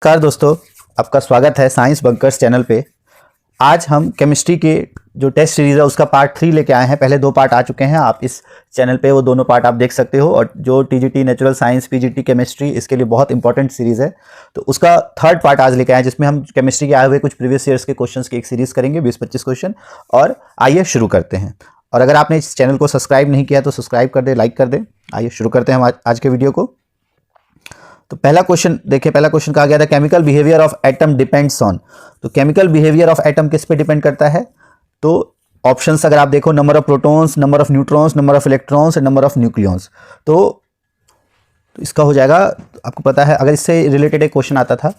नमस्कार दोस्तों, आपका स्वागत है साइंस बंकर्स चैनल पे। आज हम केमिस्ट्री के जो टेस्ट सीरीज़ है उसका पार्ट 3 लेके आए हैं। पहले 2 पार्ट आ चुके हैं, आप इस चैनल पे वो दोनों पार्ट आप देख सकते हो। और जो TGT natural science, PGT chemistry, इसके लिए बहुत इंपॉर्टेंट सीरीज़ है, तो उसका 3rd पार्ट आज लेके आए हैं, जिसमें हम केमिस्ट्री के आए हुए कुछ प्रीवियस ईयर्स के क्वेश्चंस की एक सीरीज़ करेंगे, 20-25 क्वेश्चन। और आइए शुरू करते हैं। और अगर आपने इस चैनल को सब्सक्राइब नहीं किया तो सब्सक्राइब कर दे, लाइक कर दे। आइए शुरू करते हैं हम आज के वीडियो को। तो पहला क्वेश्चन देखिए, पहला क्वेश्चन कहा गया था chemical behaviour of atom depends on. तो केमिकल बिहेवियर ऑफ एटम किस पे डिपेंड करता है? तो ऑप्शंस अगर आप देखो, number of protons, number of neutrons, number of electrons and number of nucleons. तो इसका हो जाएगा, आपको पता है, अगर इससे रिलेटेड एक क्वेश्चन आता था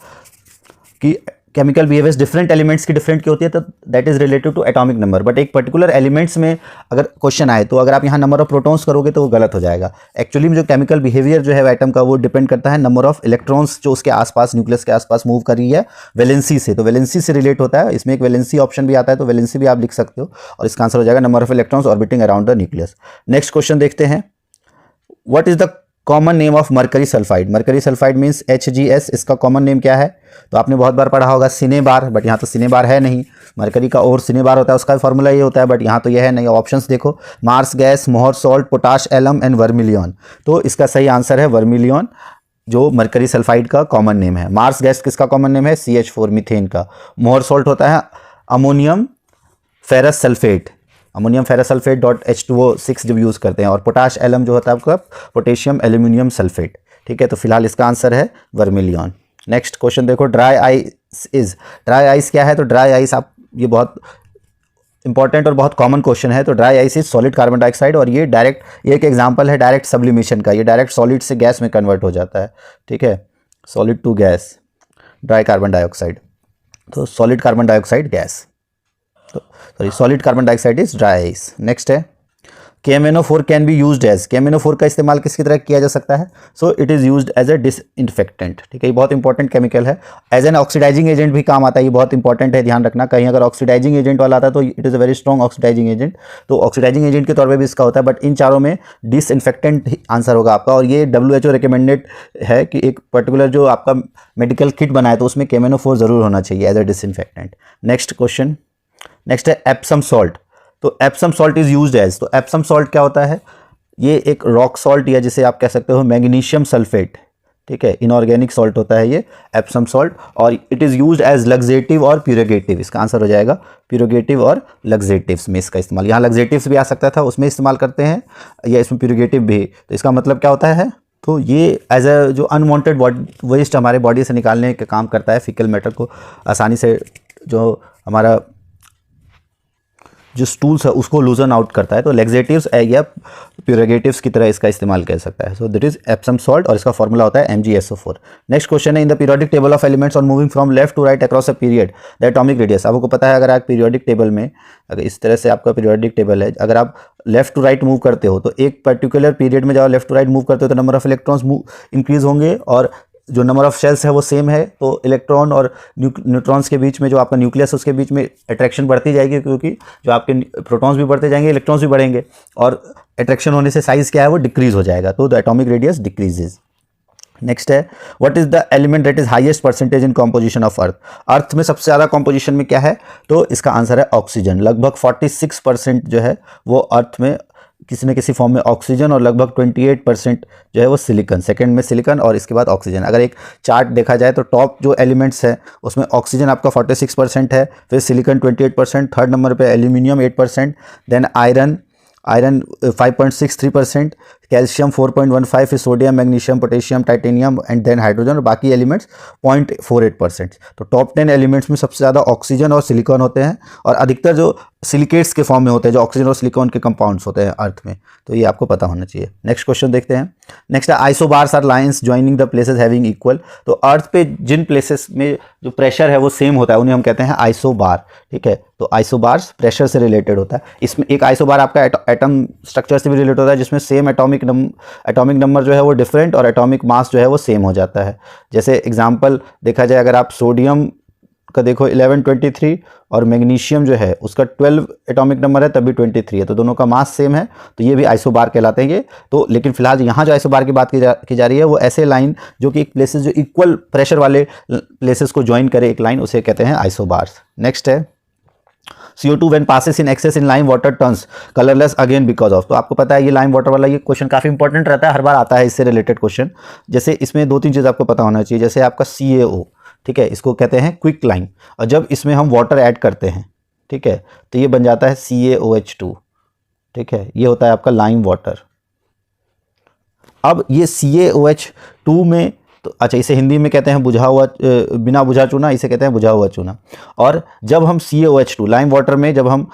कि केमिकल बिहेवियर्स डिफरेंट एलिमेंट्स की डिफरेंट की होती है, तो that is related to atomic number. But एक पर्टिकुलर एलिमेंट्स में अगर क्वेश्चन आए तो अगर आप यहाँ नंबर ऑफ प्रोटॉन्स करोगे तो वो गलत हो जाएगा। एक्चुअली में जो केमिकल बिहेवियर जो है एटम का, वो डिपेंड करता है नंबर ऑफ इलेक्ट्रॉन्स जो उसके आसपास, न्यूक्लियस के आसपास मूव कर रही है, वैलेंसी से। तो वैलेंसी से रिलेट होता है। इसमें एक वैलेंसी ऑप्शन भी आता है, तो वैलेंसी भी आप लिख सकते हो। और इसका आंसर हो जाएगा number of electrons orbiting around the nucleus. Next question देखते हैं, what is the common name of mercury sulphide? Mercury sulphide means HgS। इसका कॉमन नेम क्या है? तो आपने बहुत बार पढ़ा होगा सिनेबार, बट यहाँ तो सिनेबार है नहीं। मरकरी का और सिनेबार होता है, उसका फॉर्मूला ये होता है, बट यहाँ तो यह है नहीं। ऑप्शंस देखो, marsh gas, Mohr salt, potash alum and vermilion. तो इसका सही आंसर है वर्मिलियन, जो मरकरी सल्फाइड का कॉमन नेम है। मार्स गैस किसका कॉमन नेम है? CH4 मीथेन का। मोहर सॉल्ट होता है ammonium ferrous sulphate, ammonium ferrous sulphate .H2O6 जब यूज़ करते हैं। और पोटाश एलम जो होता है आपका पोटेशियम एल्यूमिनियम सल्फेट। ठीक है, तो फिलहाल इसका आंसर है वर्मिलियन। नेक्स्ट क्वेश्चन देखो, dry ice is. Dry ice क्या है? तो ड्राई आइस, आप ये बहुत इंपॉर्टेंट और बहुत कॉमन क्वेश्चन है। तो dry ice is solid carbon dioxide, और ये डायरेक्ट, ये एक एग्जांपल है डायरेक्ट सब्लिमेशन का। ये डायरेक्ट सॉलिड से गैस में कन्वर्ट हो जाता है। ठीक है, solid to gas, dry carbon dioxide. तो solid carbon dioxide gas, sorry, solid carbon dioxide is dry ice. Next है KMnO4 can be used as. KMnO4 का इस्तेमाल किसकी तरह किया जा सकता है? So it is used as a disinfectant. ठीक है, ये बहुत इंपॉर्टेंट केमिकल है। एज एन ऑक्सीडाइजिंग एजेंट भी काम आता है, ये बहुत इंपॉर्टेंट है, ध्यान रखना। कहीं अगर ऑक्सीडाइजिंग एजेंट वाला आता है तो it is a very strong oxidising agent. तो ऑक्सीडाइजिंग एजेंट के तौर पर भी इसका होता है, बट इन चारों में डिसइंफेक्टेंट आंसर होगा आपका। और ये WHO रिकमेंडेड है कि एक पर्टिकुलर जो आपका मेडिकल किट बनाए तो उसमें KMnO4 जरूर होना चाहिए as a disinfectant. Next question, next है एप्सम सॉल्ट। तो Epsom salt is used as. तो एप्सम सॉल्ट क्या होता है? ये एक रॉक सॉल्ट, या जिसे आप कह सकते हो मैग्नीशियम सल्फेट। ठीक है, इनऑर्गेनिक सॉल्ट होता है ये एप्सम सॉल्ट, और it is used as laxative और प्यूरोगेटिव। इसका आंसर हो जाएगा प्यूरोगेटिव और लग्जेटिव्स में इसका इस्तेमाल। यहाँ लग्जेटिव्स भी आ सकता था, उसमें इस्तेमाल करते हैं, या इसमें प्यूरोगेटिव भी। तो इसका मतलब क्या होता है? तो ये एज अ जो अनवांटेड वेस्ट हमारे बॉडी से निकालने का काम करता है, फिकल मैटर को आसानी से, जो हमारा जो स्टूल्स है उसको लूजन आउट करता है। तो लेग्जेटिव्स या प्यूरोगेटिव्स की तरह इसका इस्तेमाल कर सकता है। So that is Epsom salt, और इसका फॉर्मूला होता है MgSO4। नेक्स्ट क्वेश्चन है, in the periodic table of elements on moving from left to right across a period the atomic radius. आपको पता है, अगर आप पीरियोडिक टेबल में, अगर इस तरह से आपका पीरियोडिक टेबल है, अगर आप लेफ्ट टू राइट मूव करते हो तो एक पर्टिकुलर पीरियड में जब लेफ्ट टू राइट मूव करते हो तो नंबर ऑफ इलेक्ट्रॉन्स इंक्रीज होंगे, और जो नंबर ऑफ शेल्स है वो सेम है। तो इलेक्ट्रॉन और न्यूट्रॉन्स के बीच में, जो आपका न्यूक्लियस है उसके बीच में अट्रैक्शन बढ़ती जाएगी, क्योंकि जो आपके प्रोटॉन्स भी बढ़ते जाएंगे, इलेक्ट्रॉन्स भी बढ़ेंगे, और अट्रैक्शन होने से साइज क्या है वो डिक्रीज हो जाएगा। तो the atomic radius decreases. Next है, what is the element that is highest percentage in composition of earth? Earth में सबसे ज़्यादा कॉम्पोजिशन में क्या है? तो इसका आंसर है ऑक्सीजन। लगभग 46% जो है वो अर्थ में किसी न किसी फॉर्म में ऑक्सीजन, और लगभग 28% जो है वो सिलिकॉन। सेकंड में सिलिकॉन, और इसके बाद ऑक्सीजन। अगर एक चार्ट देखा जाए तो टॉप जो एलिमेंट्स है उसमें ऑक्सीजन आपका 46% है, फिर सिलिकॉन 28%, थर्ड नंबर पे एल्यूमिनियम 8%, देन आयरन 5.63%, कैल्शियम 4.15, फिर sodium, magnesium, potassium, titanium and then hydrogen, और बाकी एलिमेंट्स 0.48%। तो टॉप 10 एलिमेंट्स में सबसे ज़्यादा ऑक्सीजन और सिलिकॉन होते हैं, और अधिकतर जो सिलिकेट्स के फॉर्म में होते हैं, जो ऑक्सीजन और सिलिकॉन के कंपाउंड्स होते हैं अर्थ में। तो ये आपको पता होना चाहिए। नेक्स्ट क्वेश्चन देखते हैं। नेक्स्ट है, isobars are lines joining the places having equal. तो अर्थ पे जिन प्लेसेस में जो प्रेशर है वो सेम होता है उन्हें हम कहते हैं आइसोबार। ठीक है, तो आइसोबार्स प्रेशर से रिलेटेड होता है। इसमें एक आइसोबार आपका एटम स्ट्रक्चर से भी रिलेटेड होता है, जिसमें सेम एटॉमिक नंबर जो है वो डिफरेंट, और एटॉमिक मास जो है वो सेम हो जाता है। जैसे एग्जांपल देखा जाए, अगर आप सोडियम का देखो 1123 और मैग्नीशियम जो है उसका 12 एटॉमिक नंबर है, तभी 23 है, तो दोनों का मास सेम है, तो ये भी आइसोबार कहलाते हैं ये। तो लेकिन फिलहाल यहाँ जो आइसोबार की बात की जा रही है वो ऐसे लाइन जो कि एक प्लेसेस जो इक्वल प्रेशर वाले प्लेसेस को ज्वाइन करे एक लाइन, उसे कहते हैं आइसोबार्स। नेक्स्ट है CO2 when passes in excess in lime water turns colorless again because of। तो आपको पता है ये लाइम वाटर वाला ये क्वेश्चन काफ़ी इंपॉर्टेंट रहता है, हर बार आता है इससे रिलेटेड क्वेश्चन। जैसे इसमें दो तीन चीज़ आपको पता होना चाहिए, जैसे आपका CaO, ठीक है, इसको कहते हैं क्विक लाइम, और जब इसमें हम वाटर ऐड करते हैं, ठीक है, तो ये बन जाता है CaOH2, ठीक है, ये होता है आपका लाइम वाटर। अब ये CaOH2 में तो अच्छा, इसे हिंदी में कहते हैं बुझा हुआ बिना बुझा चूना, इसे कहते हैं बुझा हुआ चूना। और जब हम CaOH2 लाइम वाटर में जब हम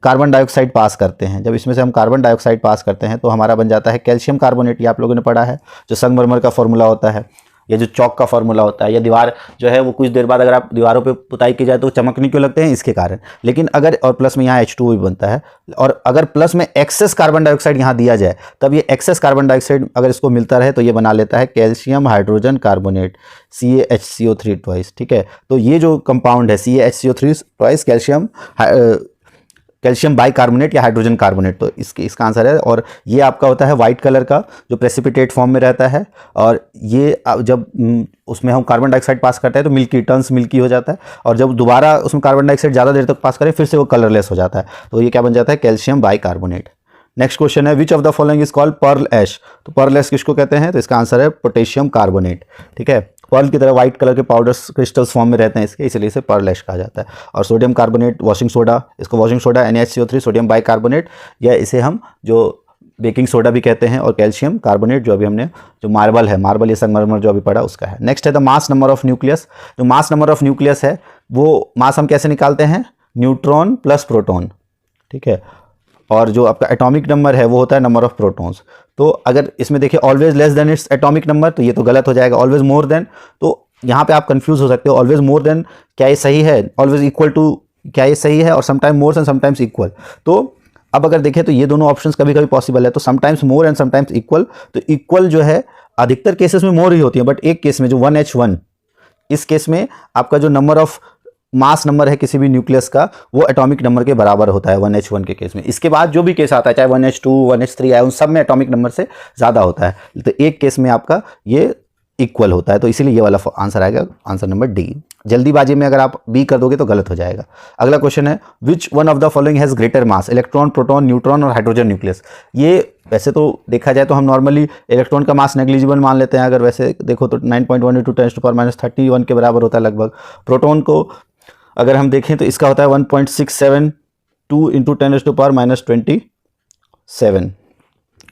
कार्बन डाइऑक्साइड पास करते हैं, जब इसमें से हम कार्बन डाइऑक्साइड पास करते हैं तो हमारा बन जाता है कैल्शियम कार्बोनेट। ये आप लोगों ने पढ़ा है, जो संगमरमर का फॉर्मूला होता है, या जो चौक का फॉर्मूला होता है, या दीवार जो है वो कुछ देर बाद अगर आप दीवारों पे पुताई की जाए तो चमकने क्यों लगते हैं, इसके कारण। लेकिन अगर और प्लस में यहाँ H2O भी बनता है, और अगर प्लस में एक्सेस कार्बन डाइऑक्साइड यहाँ दिया जाए तब ये एक्सेस कार्बन डाइऑक्साइड अगर इसको मिलता रहे तो ये बना लेता है calcium hydrogen carbonate CaHCO3 twice, ठीक है। तो ये जो कंपाउंड है CaHCO3 ट्वाइस कैल्शियम बाइकार्बोनेट या हाइड्रोजन कार्बोनेट, तो इसका आंसर है। और ये आपका होता है वाइट कलर का जो प्रेसिपिटेट फॉर्म में रहता है, और ये जब उसमें हम कार्बन डाइऑक्साइड पास करते हैं तो मिल्की टर्न्स मिल्की हो जाता है, और जब दोबारा उसमें कार्बन डाइऑक्साइड ज़्यादा देर तक पास करें फिर से वो कलरलेस हो जाता है, तो ये क्या बन जाता है, कैल्शियम बाइकार्बोनेट। नेक्स्ट क्वेश्चन है which of the following is called pearl ash. तो पर्ल ऐश किसको कहते हैं, तो इसका आंसर है पोटेशियम कार्बोनेट, ठीक है। पर्ल की तरह व्हाइट कलर के पाउडर्स क्रिस्टल्स फॉर्म में रहते हैं इसके, इसलिए इसे पर्ल ऐश कहा जाता है। और सोडियम कार्बोनेट वॉशिंग सोडा, इसको washing soda NaHCO3 sodium bicarbonate, या इसे हम जो बेकिंग सोडा भी कहते हैं, और कैल्शियम कार्बोनेट जो अभी हमने जो मार्बल है, मार्बल या संगमरमर जो अभी पढ़ा उसका है। नेक्स्ट है the mass number of nucleus. जो मास नंबर ऑफ न्यूक्लियस है वो मास हम कैसे निकालते हैं, न्यूट्रॉन प्लस प्रोटॉन, ठीक है। और जो आपका एटॉमिक नंबर है वो होता है नंबर ऑफ प्रोटॉन्स। तो अगर इसमें देखिए always less than its atomic number, तो ये तो गलत हो जाएगा। ऑलवेज मोर देन, तो यहाँ पे आप कंफ्यूज हो सकते हो, ऑलवेज मोर देन क्या ये सही है, ऑलवेज इक्वल टू क्या ये सही है, और sometime more and sometimes equal. तो अब अगर देखें तो ये दोनों ऑप्शंस कभी कभी पॉसिबल है, तो sometimes more and sometimes equal. तो इक्वल जो है अधिकतर केसेस में मोर ही होती है, बट एक केस में जो 1H1, इस केस में आपका जो नंबर ऑफ मास नंबर है किसी भी न्यूक्लियस का वो एटॉमिक नंबर के बराबर होता है 1H1 के केस में। इसके बाद जो भी केस आता है चाहे 1H2 1H3 है, उन सब में एटॉमिक नंबर से ज़्यादा होता है, तो एक केस में आपका ये इक्वल होता है, तो इसीलिए ये वाला आंसर आएगा, आंसर नंबर डी। जल्दीबाजी में अगर आप बी कर दोगे तो गलत हो जाएगा। अगला क्वेश्चन है which one of the following has greater mass, electron proton neutron और हाइड्रोजन न्यूक्लियस। ये वैसे तो देखा जाए तो हम नॉर्मली इलेक्ट्रॉन का मास नेग्लिजिबल मान लेते हैं, अगर वैसे देखो तो 9.1 × 10⁻³ के बराबर होता है लगभग। प्रोटॉन को अगर हम देखें तो इसका होता है 1.672 × 10⁻27,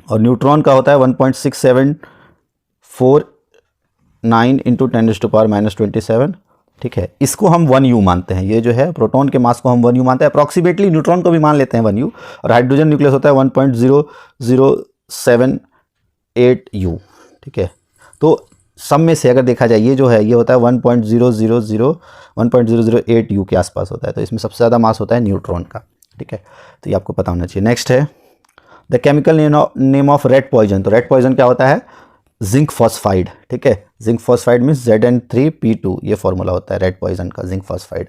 और न्यूट्रॉन का होता है 1.6749 × 10⁻27, ठीक है। इसको हम 1U मानते हैं, ये जो है प्रोटॉन के मास को हम 1U मानते हैं। अप्रॉक्सीमेटली न्यूट्रॉन को भी मान लेते हैं 1U, और हाइड्रोजन न्यूक्लियस होता है 1.0078U, ठीक है। तो सब में से अगर देखा जाए ये जो है ये होता है 1.0008U के आसपास होता है, तो इसमें सबसे ज़्यादा मास होता है न्यूट्रॉन का, ठीक है। तो ये आपको पता होना चाहिए। नेक्स्ट है the chemical name of red poison. तो रेड पॉइजन क्या होता है, जिंक फॉस्फाइड, ठीक है। जिंक फॉस्फाइड मीन्स Zn3P2, ये फॉर्मूला होता है रेड पॉइजन का, जिंक फॉस्फाइड।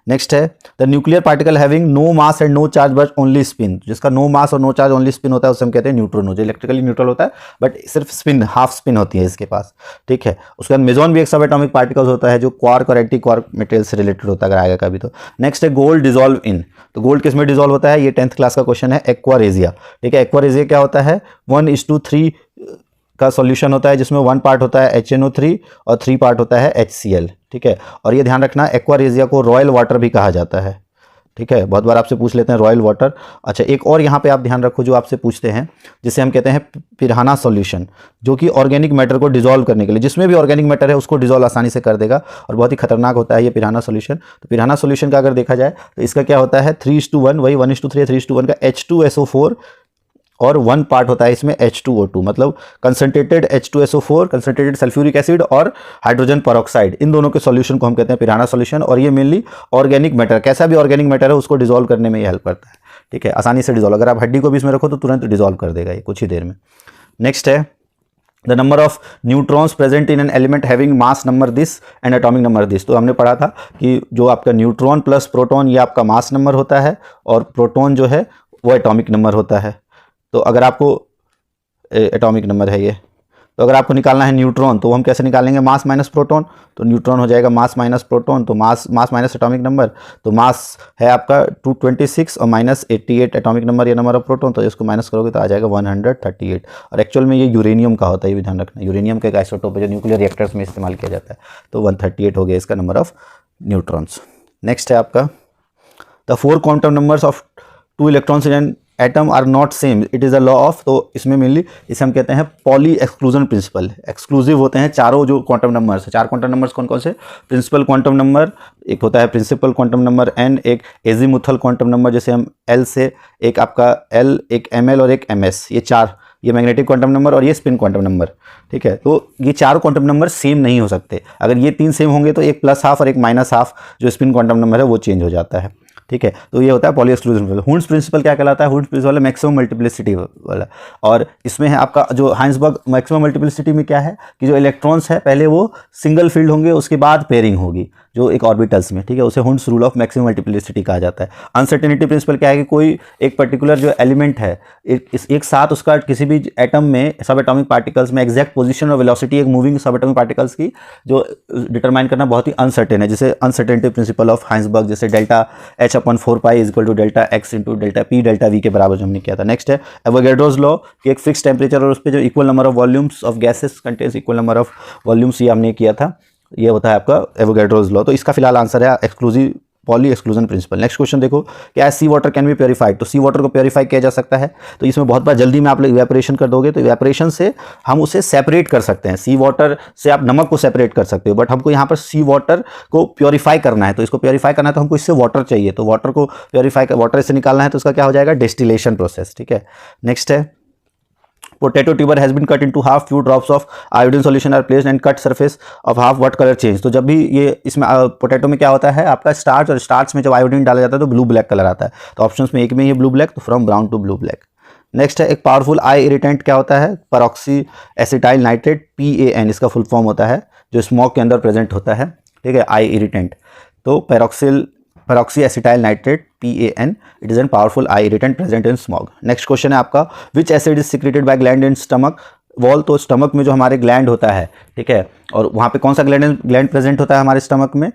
नेक्स्ट है the nuclear particle having no mass and no charge but only spin. जिसका नो मास और नो चार्ज ओनली स्पिन होता है उसे हम कहते हैं न्यूट्रॉन। जो इलेक्ट्रिकली न्यूट्रल होता है बट सिर्फ स्पिन, हाफ स्पिन होती है इसके पास, ठीक है। उसके बाद मेजॉन भी एक सब एटॉमिक पार्टिकल्स होता है जो क्वार्क और एंटी क्वार्क मटेरियल से रिलेटेड होता है अगर आएगा कभी तो। नेक्स्ट है गोल्ड डिजॉल्व इन। तो गोल्ड किस में डिजॉल्व होता है, ये 10th क्लास का क्वेश्चन है, एक्वारेजिया, ठीक है। एक्वारेजिया क्या होता है, 1:3 का सॉल्यूशन होता है जिसमें 1 पार्ट होता है HNO3 और 3 पार्ट होता है HCl, ठीक है। और ये ध्यान रखना एक्वारेजिया को रॉयल वाटर भी कहा जाता है, ठीक है। बहुत बार आपसे पूछ लेते हैं रॉयल वाटर। अच्छा, एक और यहाँ पे आप ध्यान रखो जो आपसे पूछते हैं, जिसे हम कहते हैं पिराना सॉल्यूशन, जो कि ऑर्गेनिक मैटर को डिसॉल्व करने के लिए, जिसमें भी ऑर्गेनिक मैटर है उसको डिसॉल्व आसानी से कर देगा, और बहुत ही खतरनाक होता है ये पिराना सॉल्यूशन। तो पिराना सॉल्यूशन का अगर देखा जाए तो इसका क्या होता है 3:1, वही 1:3 3:1 का H2SO4, और 1 पार्ट होता है इसमें H2O2, मतलब concentrated H2SO4, concentrated sulphuric acid और हाइड्रोजन पेरोक्साइड, इन दोनों के सॉल्यूशन को हम कहते हैं पिराना सॉल्यूशन। और ये मेनली ऑर्गेनिक मैटर, कैसा भी ऑर्गेनिक मैटर है उसको डिसॉल्व करने में ये हेल्प करता है, ठीक है। आसानी से डिसॉल्व, अगर आप हड्डी को भी इसमें रखो तो तुरंत डिसॉल्व कर देगा ये कुछ ही देर में। नेक्स्ट है the number of neutrons present in an element having mass number this and atomic number this. तो हमने पढ़ा था कि जो आपका न्यूट्रॉन प्लस प्रोटॉन ये आपका मास नंबर होता है और प्रोटॉन जो है वो एटॉमिक नंबर होता है। तो अगर आपको एटॉमिक नंबर है ये, तो अगर आपको निकालना है न्यूट्रॉन तो हम कैसे निकालेंगे, मास माइनस प्रोटॉन। तो न्यूट्रॉन हो जाएगा मास माइनस प्रोटॉन, तो मास माइनस एटॉमिक नंबर, तो मास है आपका 226 और माइनस 88 एटॉमिक नंबर या नंबर ऑफ प्रोटॉन, तो इसको माइनस करोगे तो आ जाएगा 138। और एक्चुअल में ये यूरेनियम का होता है, ये भी ध्यान रखना, यूरेनियम का एक आइसोटोप है जो न्यूक्लियर रिएक्टर्स में इस्तेमाल किया जाता है। तो 138 हो गया इसका नंबर ऑफ न्यूट्रॉन्स। नेक्स्ट है आपका the 4 quantum numbers of 2 electrons in an atom are not same, it is a law of. तो इसमें मेनली इसे हम कहते हैं पॉली एक्सक्लूजन प्रिंसिपल। एक्सक्लूसिव होते हैं चारों जो क्वांटम नंबर्स है। 4 क्वांटम नंबर्स कौन कौन से, प्रिंसिपल क्वांटम नंबर एक होता है प्रिंसिपल क्वांटम नंबर n, एक एजीमुथल क्वांटम नंबर जैसे हम l से, एक आपका l, एक ml और एक ms, ये 4, ये मैग्नेटिक क्वांटम नंबर और ये स्पिन क्वांटम नंबर। ठीक है, तो ये 4 क्वांटम नंबर सेम नहीं हो सकते। अगर ये 3 सेम होंगे तो एक प्लस हाफ और एक माइनस हाफ जो स्पिन क्वांटम नंबर है वो चेंज हो जाता है। ठीक है, तो ये होता है Pauli exclusion principle. Hund's principle क्या कहलाता है, हुंड्स प्रिंसिपल मैक्सिमम मल्टीप्लिसिटी वाला। और इसमें है आपका जो हाइंसबर्ग मैक्सिमम मल्टीप्लिसिटी में क्या है कि जो इलेक्ट्रॉन्स है पहले वो सिंगल फील्ड होंगे, उसके बाद पेयरिंग होगी जो एक ऑर्बिटल्स में। ठीक है, उसे Hund's rule of maximum multiplicity कहा जाता है। अनसर्टेनिटी प्रिंसिपल क्या है कि कोई एक पर्टिकुलर जो एलिमेंट है एक साथ उसका किसी भी एटम में सब एटॉमिक पार्टिकल्स में एग्जैक्ट पोजीशन और वेलोसिटी एक मूविंग सब एटॉमिक पार्टिकल्स की जो डिटरमाइन करना बहुत ही अनसर्टेन है, जैसे अनसर्टेनिटी प्रिंसिपल ऑफ हाइंसबर्ग, जैसे delta H/4π = delta x into delta p delta v के बराबर जो हमने किया था। नेक्स्ट है एवोगैड्रोस लॉ कि एक फिक्स टेम्परेचर और उस पर जो equal number of volumes of gases contains equal number of volumes, ये हमने किया था, ये होता है आपका एवोगैड्रोस लॉ। तो इसका फिलहाल आंसर है exclusive poly exclusion principal. Next question देखो, क्या सी वाटर कैन बी प्योरीफाइड। तो सी वाटर को प्योरीफाई किया जा सकता है। तो इसमें बहुत बार जल्दी में आप लोग इवेपोरेशन कर दोगे तो इवेपोरेशन से हम उसे सेपरेट कर सकते हैं। सी वाटर से आप नमक को सेपरेट कर सकते हो, बट हमको यहाँ पर सी वाटर को प्योरीफाई करना है। तो इसको प्योरीफाई करना है तो हमको इससे वाटर चाहिए, तो वाटर को प्योरीफाई वाटर से निकालना है तो उसका क्या हो जाएगा, डिस्टिलेशन प्रोसेस। ठीक है, नेक्स्ट है potato tuber has been cut into half, few drops of iodine solution are placed and cut surface of half, what color change। तो जब भी ये इसमें पोटैटो में क्या होता है आपका स्टार्च, और स्टार्च में जब आयोडीन डाला जाता है तो ब्लू ब्लैक कलर आता है। तो ऑप्शंस में एक में ये ब्लू ब्लैक, तो from brown to blue black. Next है एक पावरफुल आई इरिटेंट क्या होता है, पेरोक्सी एसिटाइल नाइट्रेट PAN इसका फुल फॉर्म होता है, जो स्मोक के अंदर प्रेजेंट होता है। ठीक है, आई इरिटेंट, तो peroxy acetyl nitrate PAN, it is an powerful eye irritant present in smog. Next question है आपका, विच acid is secreted by gland in stomach wall. तो स्टमक में जो हमारे ग्लैंड होता है, ठीक है, और वहाँ पे कौन सा ग्लैंड प्रेजेंट होता है हमारे स्टमक में,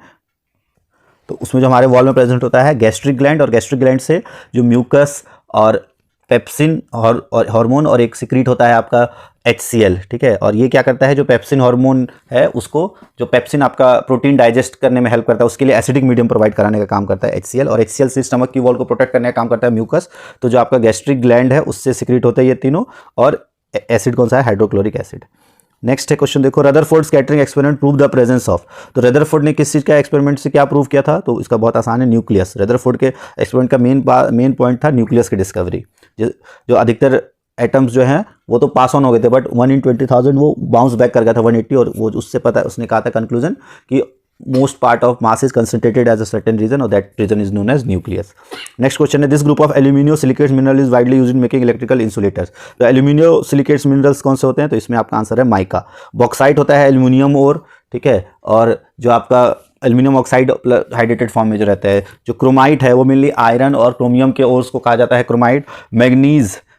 तो उसमें जो हमारे वॉल में प्रेजेंट होता है गैस्ट्रिक ग्लैंड, और गैस्ट्रिक ग्लैंड से जो म्यूकस और पेप्सिन और हार्मोन और एक सिक्रीट होता है आपका HCl। ठीक है, और ये क्या करता है, जो पेप्सिन हार्मोन है उसको, जो पेप्सिन आपका प्रोटीन डाइजेस्ट करने में हेल्प करता है, उसके लिए एसिडिक मीडियम प्रोवाइड कराने का काम करता है HCl, और HCl से स्टमक की वॉल को प्रोटेक्ट करने का काम करता है म्यूकस। तो जो आपका गैस्ट्रिक ग्लैंड है उससे सिक्रीट होते हैं ये तीनों, और एसिड कौन सा है, हाइड्रोक्लोरिक एसिड। नेक्स्ट है क्वेश्चन देखो, Rutherford scattering experiment prove the presence of. तो रदरफोर्ड ने किस चीज़ का एक्सपेरिमेंट से क्या प्रूव किया था, तो इसका बहुत आसान है, न्यूक्लियस। रदरफोर्ड के एक्सपेरिमेंट का मेन पॉइंट था न्यूक्लियस की डिस्कवरी। जो अधिकतर एटम्स जो हैं वो तो पास ऑन हो गए थे, बट 1 in 20,000 वो बाउंस बैक कर गया था 180, और वो उससे पता उसने कहा था कंक्लूजन कि most part of mass is concentrated as a certain region, और that region is known as nucleus. Next question है, this group of alumino silicates mineral is widely used in making electrical insulators. तो alumino silicates minerals कौन से होते हैं, तो इसमें आपका आंसर है माइका। बॉक्साइट होता है एल्यूमिनियम और, ठीक है, और जो आपका एल्यूमिनियम ऑक्साइड हाइड्रेटेड फॉर्म में जो रहता है, जो क्रोमाइट है वो मेनली आयरन और क्रोमियम के ओर्स को कहा जाता है क्रोमाइट।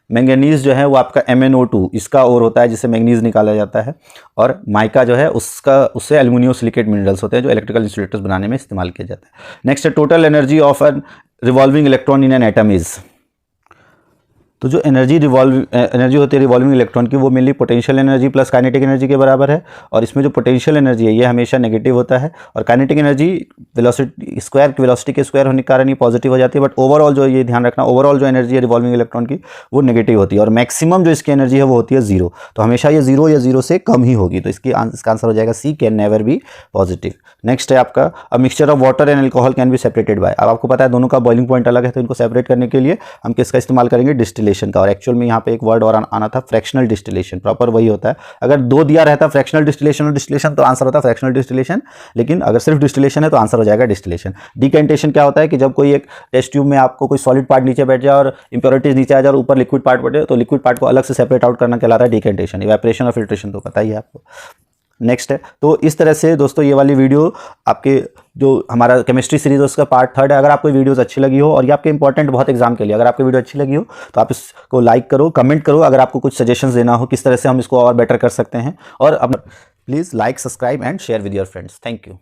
मैंगनीज जो है वो आपका MnO2 इसका ओर होता है जिससे मैंगनीज निकाला जाता है, और माइका जो है उससे एल्यूमिनियो सिलिकेट मिनरल्स होते हैं जो इलेक्ट्रिकल इंसुलेटर्स बनाने में इस्तेमाल किया जाता है। नेक्स्ट है total energy of an revolving electron in an atom is. तो जो एनर्जी होती है रिवॉल्विंग इलेक्ट्रॉन की, वो mainly potential energy plus kinetic energy के बराबर है, और इसमें जो पोटेंशियल एनर्जी है ये हमेशा नेगेटिव होता है, और काइनेटिक एनर्जी वेलोसिटी के स्क्वायर होने के कारण ये पॉजिटिव हो जाती है, बट ओवरऑल जो ये ध्यान रखना, ओवरऑल जो एनर्जी है रिवॉल्विंग इलेक्ट्रॉन की वो नेगेटिव होती है, और मैक्सिमम जो इसकी एनर्जी है वो होती है 0। तो हमेशा ये 0 या 0 से कम ही होगी, तो इसका आंसर हो जाएगा C, can never be positive. Next है आपका, a mixture of water and alcohol can be separated by. अब आपको पता है दोनों का बॉइलिंग पॉइंट अलग है, तो इनको सेपरेट करने के लिए हम किसका इस्तेमाल करेंगे, डिस्टिलेशन डिस्टिलेशन का, और एक्चुअल में यहाँ पे एक वर्ड और आना था फ्रैक्शनल डिस्टिलेशन, प्रॉपर वही होता है। अगर 2 दिया रहता फ्रैक्शनल डिस्टिलेशन और डिस्टिलेशन तो आंसर होता है फ्रैक्शनल डिस्टिलेशन, लेकिन अगर सिर्फ डिस्टिलेशन है तो आंसर हो जाएगा डिस्टिलेशन। डिकेंटेशन क्या होता है कि जब कोई एक टेस्ट ट्यूब में आपको कोई सॉलिड पार्ट नीचे बैठ जाए और इंप्योरिटीज नीचे आ जाए और ऊपर लिक्विड पार्ट बैठे, तो लिक्विड पार्ट को अलग से सेपरेट आउट करना कहलाता है डिकेंटेशन। इवेपोरेशन और फिल्ट्रेशन तो पता ही है आपको। नेक्स्ट है, तो इस तरह से दोस्तों ये वाली वीडियो आपके जो हमारा केमिस्ट्री सीरीज है उसका पार्ट 3 है। अगर आपको वीडियोस अच्छी लगी हो और ये आपके इंपॉर्टेंट बहुत एग्जाम के लिए, अगर आपको वीडियो अच्छी लगी हो तो आप इसको लाइक करो, कमेंट करो। अगर आपको कुछ सजेशंस देना हो किस तरह से हम इसको और बेटर कर सकते हैं, और अब please like, subscribe and share with your friends. Thank you.